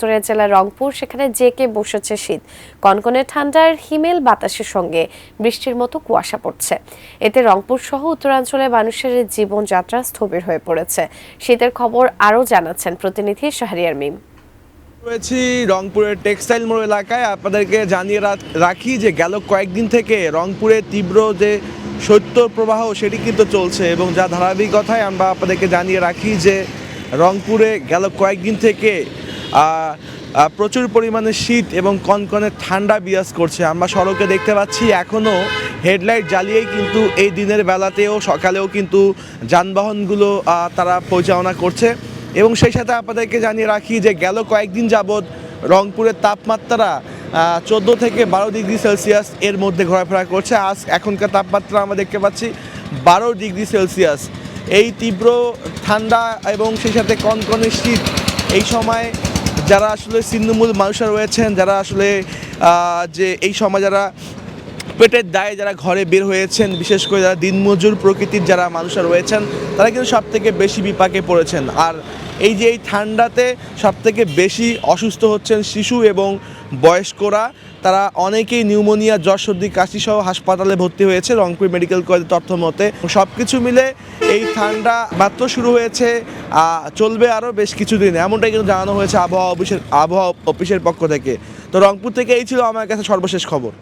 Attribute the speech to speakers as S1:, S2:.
S1: উত্তরের জেলা রংপুর, সেখানে জেঁকে বসেছে শীত। কনকনে ঠান্ডার হিমেল বাতাসের সঙ্গে বৃষ্টির মতো কুয়াশা পড়ছে। এতে রংপুর সহ উত্তরাঞ্চলে মানুষের জীবনযাত্রা স্থবির হয়ে পড়েছে। শীতের খবর আরও জানাচ্ছেন প্রতিনিধি শাহরিয়ার মিম।
S2: রয়েছি রংপুরের টেক্সটাইল মোড় এলাকায়। আপনাদেরকে জানিয়ে রাখি যে গেল কয়েকদিন থেকে রংপুরে তীব্র যে শৈত্যপ্রবাহ সেটি কিন্তু চলছে, এবং যা ধারাবাহিকতায় আমরা আপনাদেরকে জানিয়ে রাখি যে রংপুরে গেল কয়েকদিন থেকে প্রচুর পরিমাণে শীত এবং কনকনে ঠান্ডা বিরাজ করছে। আমরা সড়কে দেখতে পাচ্ছি এখনও হেডলাইট জ্বালিয়েই কিন্তু এই দিনের বেলাতেও সকালেও কিন্তু যানবাহনগুলো তারা পরিচালনা করছে। এবং সেই সাথে আপনাদেরকে জানিয়ে রাখি যে গেল কয়েকদিন যাবৎ রংপুরের তাপমাত্রা 14 থেকে 12 ডিগ্রি সেলসিয়াস এর মধ্যে ঘোরাফেরা করছে। এখনকার তাপমাত্রা আমরা দেখতে পাচ্ছি 12 ডিগ্রি সেলসিয়াস। এই তীব্র ঠান্ডা এবং সেই সাথে কনকনে শীত, এই সময় যারা আসলে ছিন্নমূল মানুষরা রয়েছেন, যারা আসলে যে এই সময় যারা পেটের দায়ে যারা ঘরে বের হয়েছেন, বিশেষ করে যারা দিনমজুর প্রকৃতির যারা মানুষরা রয়েছেন, তারা কিন্তু সবথেকে বেশি বিপাকে পড়েছেন। আর এই যে এই ঠান্ডাতে সবথেকে বেশি অসুস্থ হচ্ছেন শিশু এবং বয়স্করা। তারা অনেকেই নিউমোনিয়া, জ্বর, সর্দি, কাশি সহ হাসপাতালে ভর্তি হয়েছে রংপুর মেডিকেল কলেজের তথ্য মতে। সব কিছু মিলে এই ঠান্ডা মাত্র শুরু হয়েছে, চলবে আরও বেশ কিছুদিন, এমনটাই কিন্তু জানানো হয়েছে আবহাওয়া অফিসের পক্ষ থেকে। তো রংপুর থেকে এই ছিল আমার কাছে সর্বশেষ খবর।